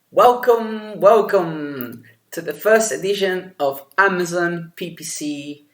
Welcome to the first edition of Amazon PPC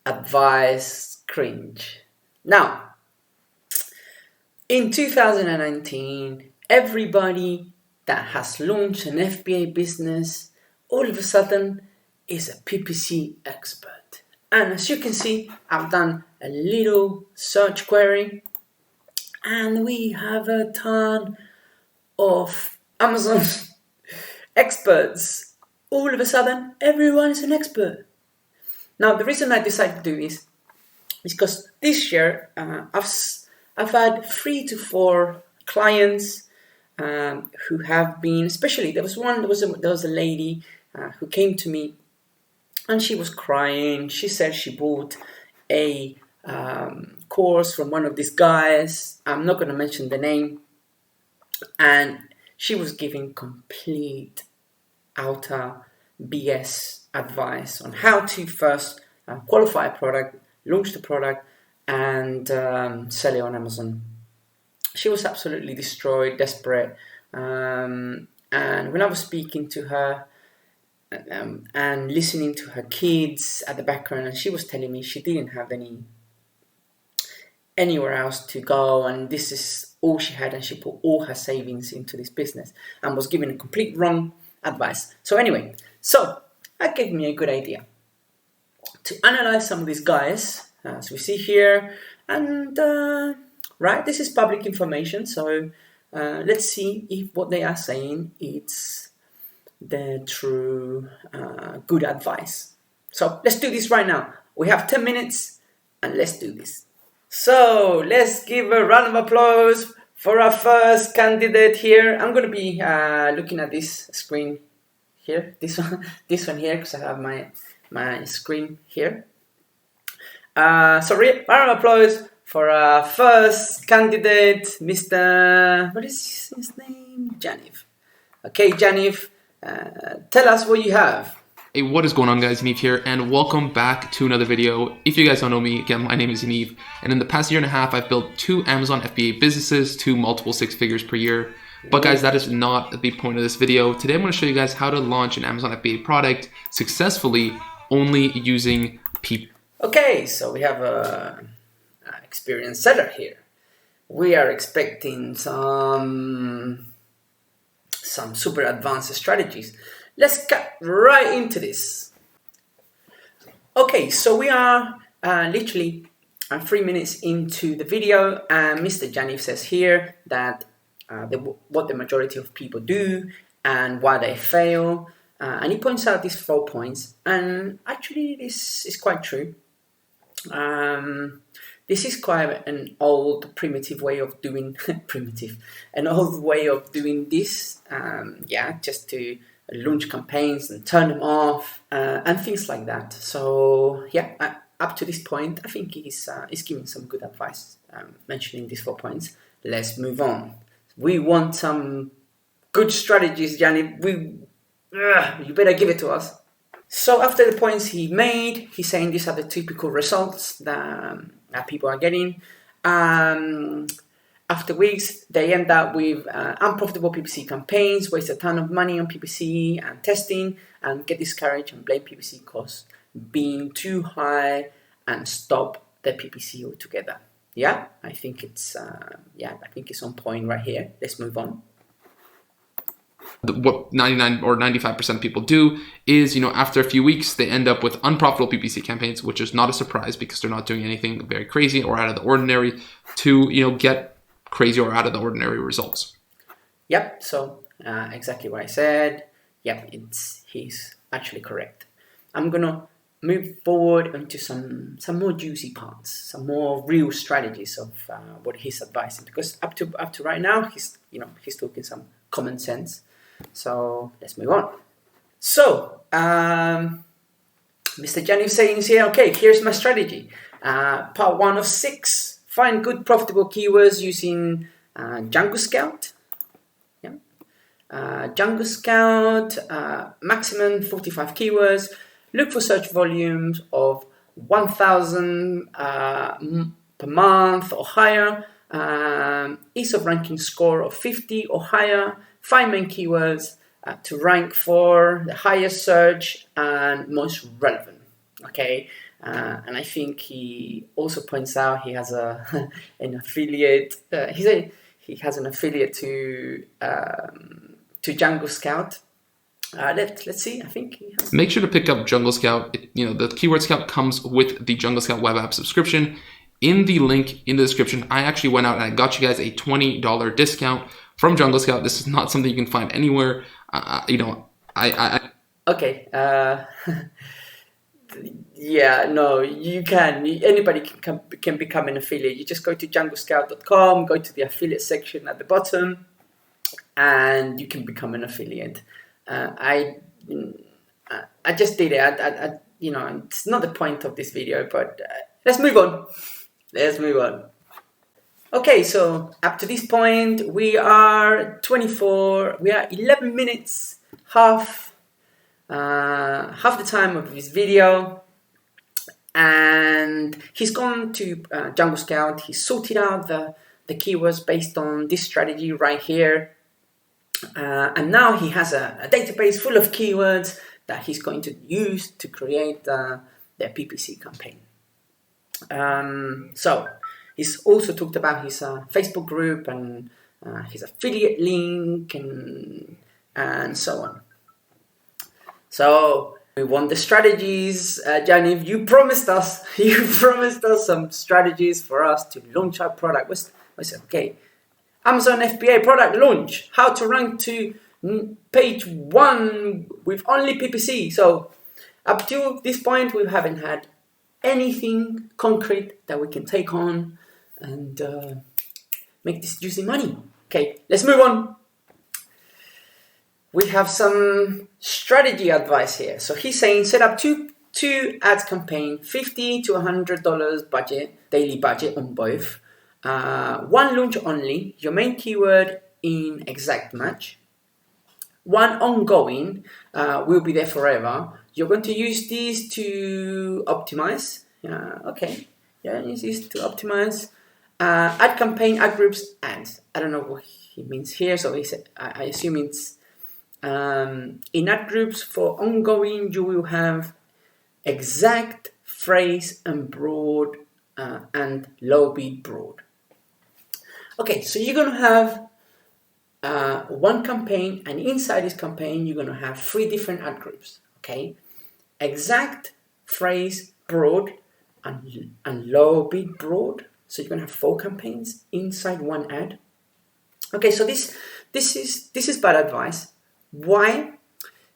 Advice Cringe. Now, in 2019, everybody that has launched an FBA business all of a sudden is a PPC expert. And as you can see, I've done a little search query and we have a ton of Amazon experts. All of a sudden, everyone is an expert. Now, the reason I decided to do this is because this year I've had 3 to 4 clients who have been, especially there was a lady who came to me and she was crying. She said she bought a course from one of these guys. I'm not going to mention the name, and she was giving complete outer BS advice on how to first qualify a product, launch the product, and sell it on Amazon. She was absolutely destroyed, desperate, and when I was speaking to her and listening to her kids at the background, and she was telling me she didn't have anywhere else to go, and this is all she had, and she put all her savings into this business and was giving a complete wrong advice. So anyway, that gave me a good idea to analyze some of these guys, as we see here, and right, this is public information, so let's see if what they are saying it's the true good advice. So let's do this right now. We have 10 minutes and let's do this. So let's give a round of applause for our first candidate here. I'm going to be looking at this screen here, this one here, because I have my screen here. So round of applause for our first candidate, Mr. What is his name? Janiv. Okay, Janiv, tell us what you have. Hey, what is going on, guys? Yaniv here, and welcome back to another video. If you guys don't know me, again, my name is Yaniv, and in the past year and a half, I've built 2 Amazon FBA businesses to multiple 6 figures per year. But guys, that is not the point of this video. Today, I'm going to show you guys how to launch an Amazon FBA product successfully only using PPC. Okay, so we have an experienced seller here. We are expecting some super advanced strategies. Let's cut right into this. Okay, so we are literally 3 minutes into the video, and Mr. Janiv says here that what the majority of people do and why they fail, and he points out these 4 points, and actually this is quite true. This is quite an old primitive way of doing an old way of doing this, just to launch campaigns and turn them off and things like that. So up to this point, I think he's giving some good advice, mentioning these 4 points. Let's move on. We want some good strategies, Gianni. You better give it to us. So after the points he made, he's saying these are the typical results that people are getting. After weeks, they end up with unprofitable PPC campaigns, waste a ton of money on PPC and testing, and get discouraged and blame PPC costs being too high and stop the PPC altogether. Yeah, I think it's on point right here. Let's move on. What 99 or 95% of people do is, after a few weeks, they end up with unprofitable PPC campaigns, which is not a surprise because they're not doing anything very crazy or out of the ordinary to, get crazy or out of the ordinary results. Yep, so exactly what I said. Yep, he's actually correct. I'm gonna move forward into some more juicy parts, some more real strategies of what he's advising, because up to right now he's talking some common sense. So let's move on. So Mr. Janiv saying here, okay, here's my strategy. Part 1 of 6. Find good profitable keywords using Django Scout. Django Scout, maximum 45 keywords. Look for search volumes of 1,000 per month or higher. Ease of ranking score of 50 or higher. 5 main keywords. to rank for the highest search and most relevant. Okay, and I think he also points out he has an affiliate. He has an affiliate to Django Scout. Let's see. I think he has. Make sure to pick up Jungle Scout. The Keyword Scout comes with the Jungle Scout web app subscription. In the link in the description, I actually went out and I got you guys a $20 discount from Jungle Scout. This is not something you can find anywhere. Okay. Yeah, no, you can. Anybody can become an affiliate. You just go to junglescout.com, go to the affiliate section at the bottom, and you can become an affiliate. I just did it. It's not the point of this video, but let's move on. Okay, so up to this point, we are 11 minutes, half the time of this video, and he's gone to Jungle Scout. He sorted out the keywords based on this strategy right here, and now he has a database full of keywords that he's going to use to create their PPC campaign. So he's also talked about his Facebook group and his affiliate link and so on. So we want the strategies. Janiv, you promised us some strategies for us to launch our product. I said, okay, Amazon FBA product launch, how to rank to page 1 with only PPC. So up to this point, we haven't had anything concrete that we can take on and make this juicy money. Okay, let's move on. We have some strategy advice here. So he's saying set up two ads campaign, $50 to $100 budget, daily budget on both. One launch only, your main keyword in exact match. One ongoing, will be there forever. You're going to use these to optimize. Use these to optimize. Ad campaign, ad groups, ads. I don't know what he means here. So he said, I assume it's in ad groups for ongoing, you will have exact, phrase, and broad, and low bid broad. Okay, so you're going to have one campaign, and inside this campaign, you're going to have 3 different ad groups. Okay, exact, phrase, broad, and low bid broad. So you're going to have 4 campaigns inside one ad. Okay, so this is bad advice. Why?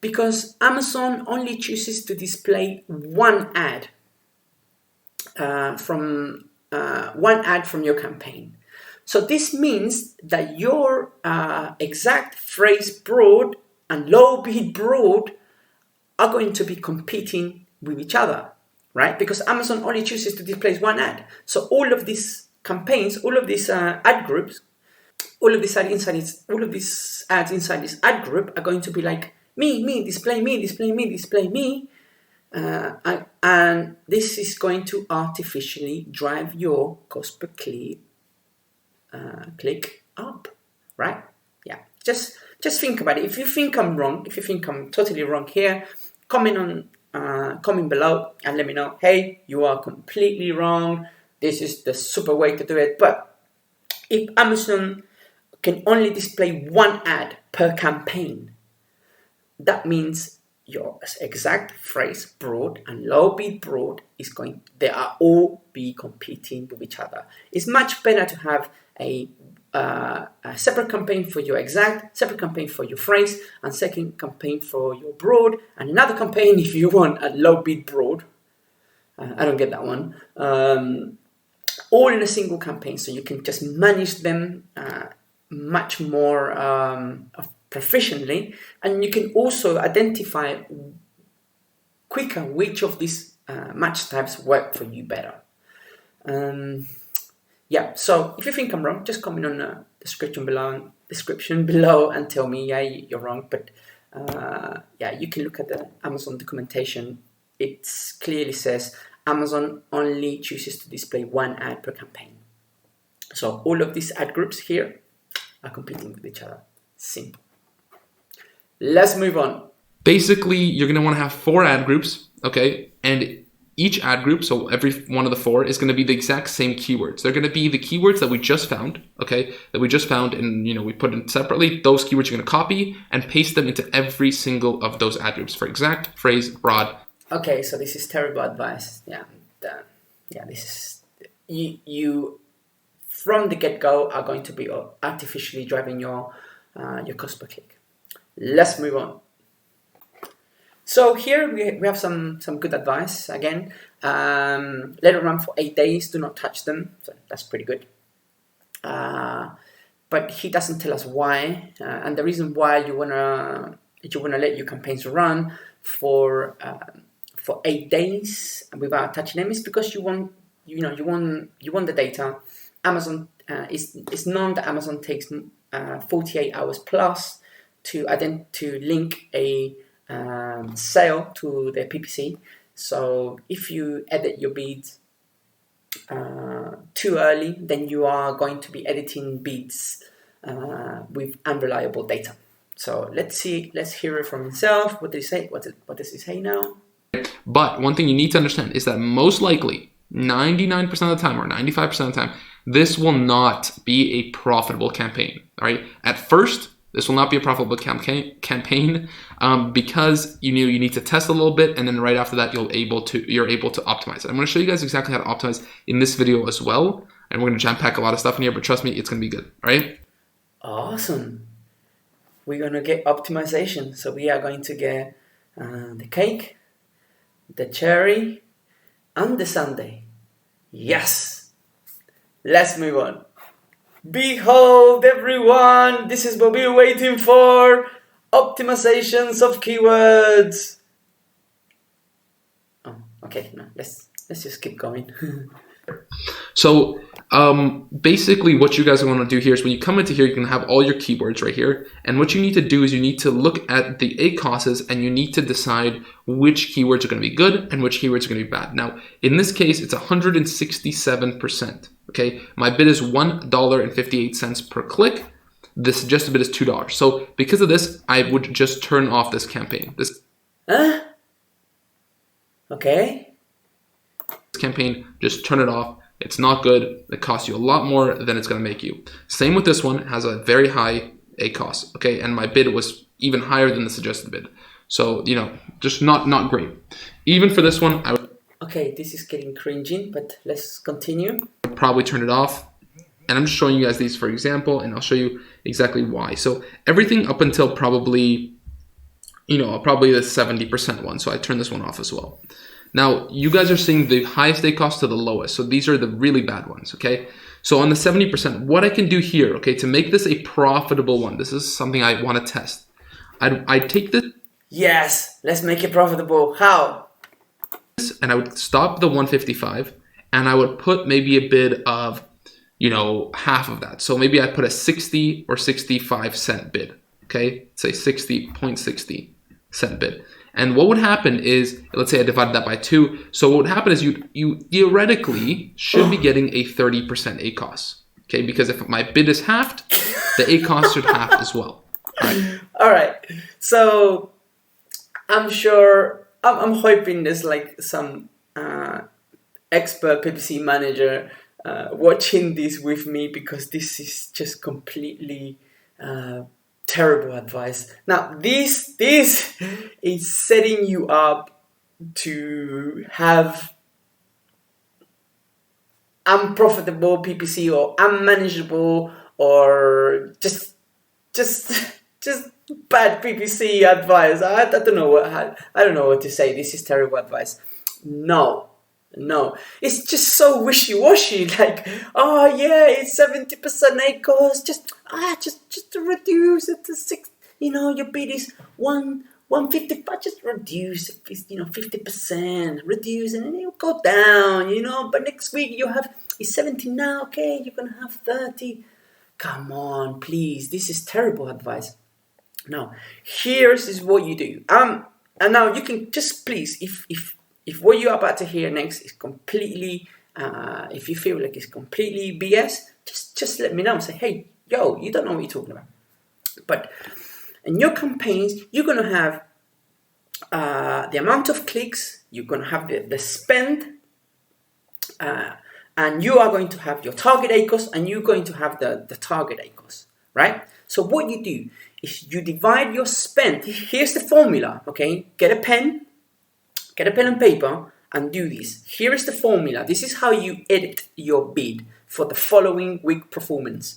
Because Amazon only chooses to display one ad from your campaign. So this means that your exact, phrase, broad, and low bid broad are going to be competing with each other, right? Because Amazon only chooses to display one ad. So all of these campaigns, all of these ad groups, all of these ads inside this ad group are going to be like me, display me. And this is going to artificially drive your cost per click up, right? Yeah, just think about it. If you think I'm wrong, if you think I'm totally wrong here, comment below and let me know, hey, you are completely wrong. This is the super way to do it. But if Amazon can only display one ad per campaign, that means your exact, phrase, broad, and low bid broad they are all be competing with each other. It's much better to have a separate campaign for your exact, separate campaign for your phrase, and second campaign for your broad, and another campaign if you want a low bid broad. I don't get that one. All in a single campaign, so you can just manage them much more proficiently, and you can also identify quicker which of these match types work for you better. So if you think I'm wrong, just comment on the description below and tell me, yeah, you're wrong. But you can look at the Amazon documentation. It clearly says Amazon only chooses to display one ad per campaign. So all of these ad groups here are competing with each other. Simple. Let's move on. Basically, you're going to want to have 4 ad groups, okay? And each ad group, so every one of the 4, is going to be the exact same keywords. They're going to be the keywords that we just found, okay? That we just found, and we put them separately. Those keywords you're going to copy and paste them into every single of those ad groups for exact, phrase, broad. Okay, so this is terrible advice. Yeah, this is you from the get-go are going to be artificially driving your cost per click. Let's move on. So here we have some good advice again. Let it run for 8 days. Do not touch them. So that's pretty good. But he doesn't tell us why, and the reason why you wanna let your campaigns run for 8 days without touching them is because you want the data. Amazon it's known that Amazon takes 48 hours plus to link a sale to the PPC. So if you edit your bids too early, then you are going to be editing bids with unreliable data. So let's hear it from himself. What did he say? What does he say now? But one thing you need to understand is that most likely 99% of the time or 95% of the time, this will not be a profitable campaign. All right. At first, this will not be a profitable campaign because you need to test a little bit, and then right after that you're able to optimize it. I'm going to show you guys exactly how to optimize in this video as well, and we're going to jam pack a lot of stuff in here. But trust me, it's going to be good. All right. Awesome. We're going to get optimization. So we are going to get the cake, the cherry, and the sundae. Yes. Let's move on. Behold, everyone, this is what we're waiting for. Optimizations of keywords. Oh, okay. No, let's just keep going. So basically what you guys want to do here is when you come into here, you can have all your keywords right here. And what you need to do is you need to look at the ACOSs and you need to decide which keywords are going to be good and which keywords are going to be bad. Now, in this case, it's 167%. Okay, my bid is $1.58 per click. The suggested bid is $2. So because of this, I would just turn off this campaign. Okay. This campaign, just turn it off. It's not good. It costs you a lot more than it's going to make you. Same with this one. It has a very high ACOS. Okay, and my bid was even higher than the suggested bid. So just not great. Even for this one, I would. Okay, this is getting cringing, but let's continue. Probably turn it off. And I'm just showing you guys these for example, and I'll show you exactly why. So everything up until probably the 70% one. So I turn this one off as well. Now, you guys are seeing the highest ACOS to the lowest. So these are the really bad ones, okay? So on the 70%, what I can do here, okay, to make this a profitable one, this is something I want to test. I'd take this. Yes, let's make it profitable. How? And I would stop the 155 and I would put maybe a bid of, half of that. So maybe I put a 60 or 65 cent bid, okay? Say 60.60 cent bid. And what would happen is, let's say I divided that by 2. So what would happen is you theoretically should be getting a 30% ACOS, okay? Because if my bid is halved, the ACOS should half as well. All right. So I'm sure, I'm hoping there's like some expert PPC manager watching this with me, because this is just completely terrible advice. Now, this is setting you up to have unprofitable PPC or unmanageable or just bad PPC advice. I don't know what to say. This is terrible advice. No, it's just so wishy-washy. Like, oh yeah, it's 70% ACOS. Just to reduce it to 6. Your bid is 155. Just reduce it. 50%. Reduce it, and it'll go down. But next week you have it's 70 now. Okay, you're gonna have 30. Come on, please. This is terrible advice. Now, here's what you do. And now you can just please, if what you're about to hear next is completely, if you feel like it's completely BS, just let me know and say, hey, yo, you don't know what you're talking about. But In your campaigns, you're going to have the amount of clicks, you're going to have the spend, and you are going to have your target ACOS, and you're going to have the target ACOS, right? So what you do is you divide your spend. Here's the formula, okay? Get a pen and paper, and do this. Here is the formula. This is how you edit your bid for the following week performance.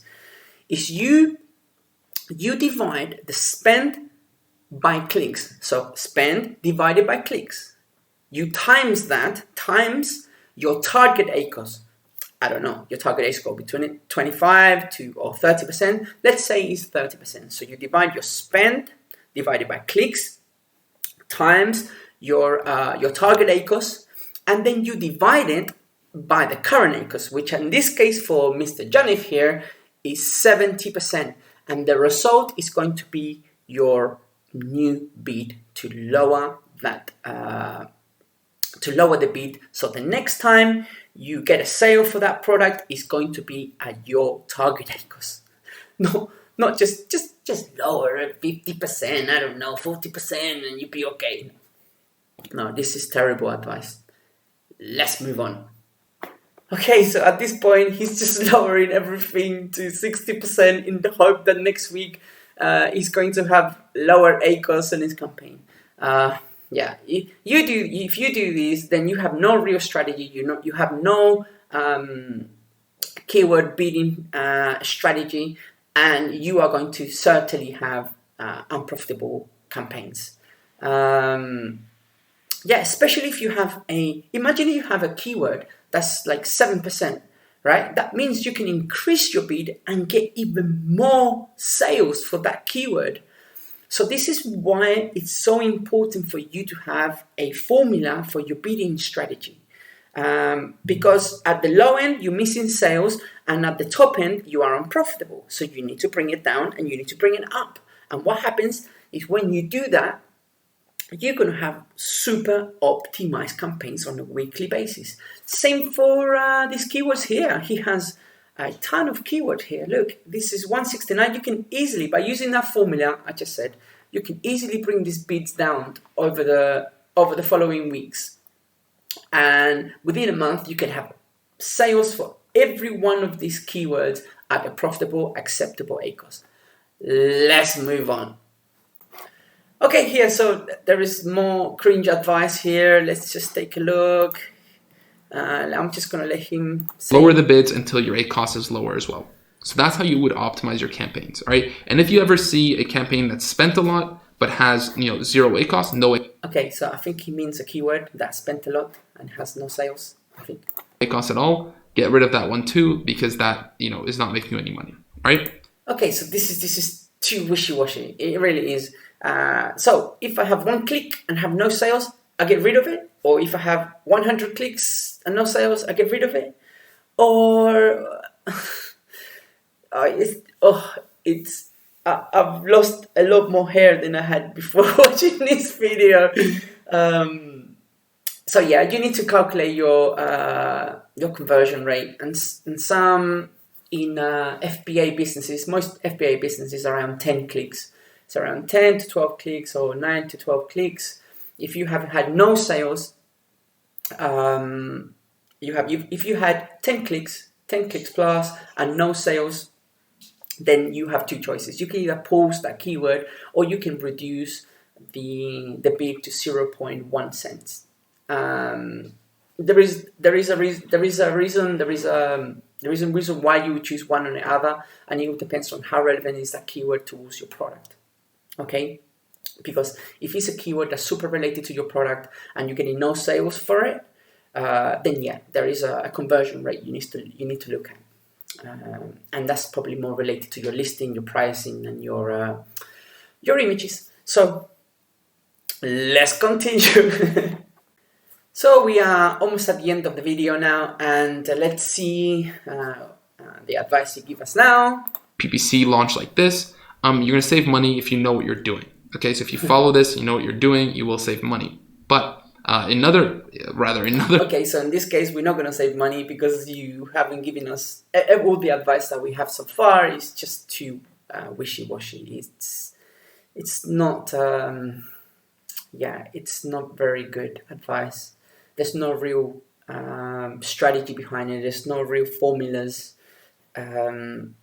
Is you divide the spend by clicks. So spend divided by clicks. You times that times your target ACOS. I don't know, your target ACOS between 25 to or 30%. Let's say it's 30%. So you divide your spend divided by clicks times your target ACOS, and then you divide it by the current ACOS, which in this case for Mr. Janif here is 70%, and the result is going to be your new bid to lower that to lower the bid. So the next time you get a sale for that product is going to be at your target ACOS. No, not just lower it 50%, I don't know, 40%, and you'll be okay. No, this is terrible advice. Let's move on. Okay, so at this point, he's just lowering everything to 60% in the hope that next week he's going to have lower ACOS on his campaign. Yeah, if you do this, then you have no real strategy. You have no keyword bidding strategy, and you are going to certainly have unprofitable campaigns. Yeah, especially if you have imagine you have a keyword that's like 7%, right? That means you can increase your bid and get even more sales for that keyword. So this is why it's so important for you to have a formula for your bidding strategy. Because at the low end, you're missing sales, and at the top end, you are unprofitable. So you need to bring it down and you need to bring it up. And what happens is when you do that, you're going to have super optimized campaigns on a weekly basis. Same for these keywords here. He has a ton of keywords here. Look, this is 169. You can easily, by using that formula I just said, you can easily bring these bids down over the following weeks. And within a month, you can have sales for every one of these keywords at a profitable, acceptable ACOS. Let's move on. Okay, here, so there is more cringe advice here. Let's just take a look. I'm just going to let him lower the bids until your ACOS is lower as well. So that's how you would optimize your campaigns, right? And if you ever see a campaign that's spent a lot but has zero ACOS, no Okay, so I think he means a keyword that spent a lot and has no sales, I think. ACOS at all, get rid of that one too, because that is not making you any money, right? Okay, so this is too wishy-washy. It really is. So if I have one click and have no sales, I get rid of it. Or if I have 100 clicks and no sales, I get rid of it. Or I've lost a lot more hair than I had before watching this video. So yeah, you need to calculate your conversion rate, and some in FBA businesses, most FBA businesses are around 10 clicks. It's around 10 to 12 clicks or 9 to 12 clicks. If you have had no sales, if you had 10 clicks plus and no sales, then you have two choices. You can either pause that keyword, or you can reduce the bid to 0.1 cents. There is a reason why you would choose one or the other, and it depends on how relevant is that keyword towards your product. Okay, because if it's a keyword that's super related to your product and you're getting no sales for it, then yeah, there is a conversion rate you need to look at, and that's probably more related to your listing, your pricing, and your images. So let's continue. So we are almost at the end of the video now, and let's see the advice he gives us now. PPC launch like this. You're going to save money if you know what you're doing. Okay, so if you follow this, you know what you're doing, you will save money. But another. Okay, so in this case, we're not going to save money because you haven't given us all the advice that we have so far. Is just too wishy-washy. it's not it's not very good advice. There's no real strategy behind it. There's no real formulas. In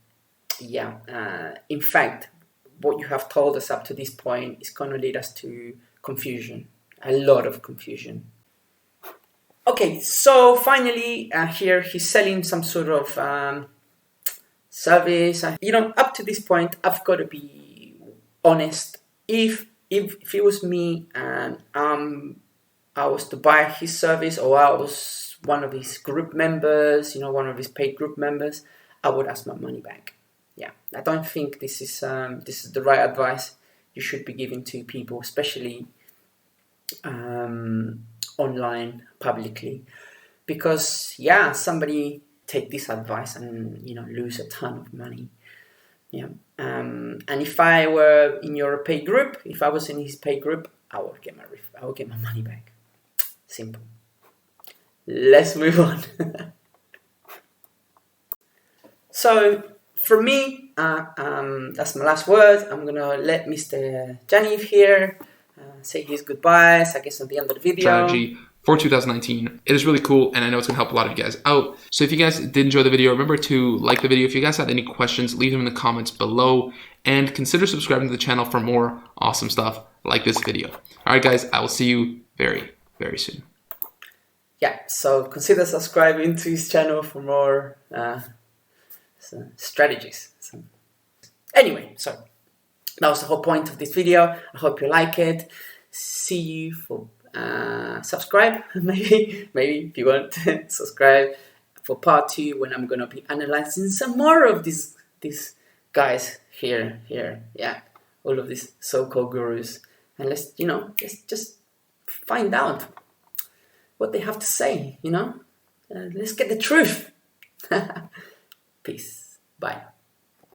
fact, what you have told us up to this point is going to lead us to confusion, a lot of confusion. Okay, so finally, here he's selling some sort of service. Up to this point, I've got to be honest. If it was me and I was to buy his service, or I was one of his group members, one of his paid group members, I would ask my money back. Yeah, I don't think this is the right advice you should be giving to people, especially online, publicly, because somebody take this advice and lose a ton of money. And if I were in your paid group, if I was in his paid group, I would get my money back. Simple. Let's move on. So for me, that's my last word. I'm gonna let Mr. Janiv here say his goodbyes, I guess, at the end of the video. Strategy for 2019. It is really cool, and I know it's going to help a lot of you guys out. So if you guys did enjoy the video, remember to like the video. If you guys had any questions, leave them in the comments below, and consider subscribing to the channel for more awesome stuff like this video. All right, guys, I will see you very, very soon. Yeah, so consider subscribing to his channel for more strategies. Anyway, so that was the whole point of this video. I hope you like it. See you for subscribe, maybe if you want. Subscribe for part 2, when I'm gonna be analyzing some more of these guys here. Yeah, all of these so-called gurus, and let's just find out what they have to say. Let's get the truth. Peace. Bye.